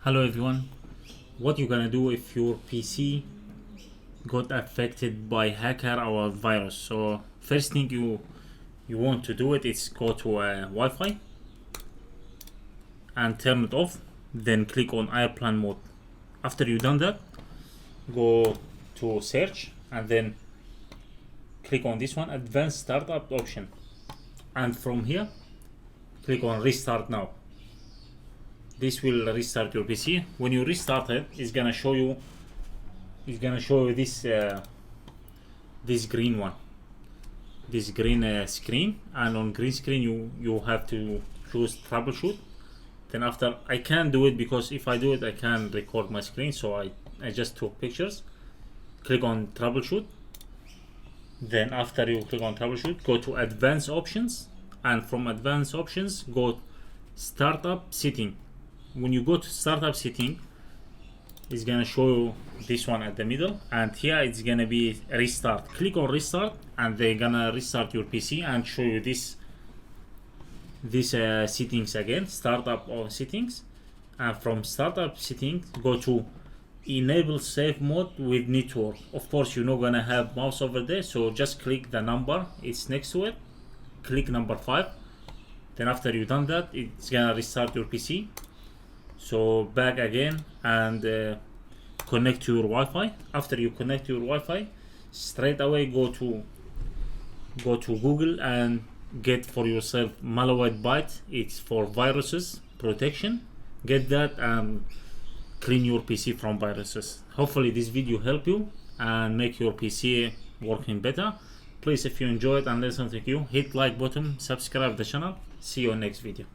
Hello everyone. What you're gonna do if your PC got affected by hacker or virus? So first thing you want to do it is go to Wi-Fi and turn it off. Then click on airplane mode. After you done that, go to search and then click on this one, advanced startup option, and from here click on restart now. This will restart your PC. When you restart it, it's gonna show you this green one, this green screen, and on green screen you have to choose troubleshoot. Then after, I can't do it because if I do it I can record my screen, so I just took pictures. Click on troubleshoot. Then after you click on troubleshoot, go to advanced options, and from advanced options go startup setting. When you go to startup setting, it's gonna show you this one at the middle, and here it's gonna be restart. Click on restart and they're gonna restart your PC and show you this settings again, startup or settings. And from startup settings, go to enable safe mode with network. Of course, you're not gonna have mouse over there, so just click the number it's next to it, click number 5. Then after you've done that, it's gonna restart your PC. So back again and connect to your Wi-Fi. After you connect to your Wi-Fi, straight away go to Google and get for yourself Malwarebytes. It's for viruses protection. Get that and clean your PC from viruses. Hopefully this video help you and make your PC working better. Please, if you enjoyed and learned something new, hit like button, subscribe the channel. See you in next video.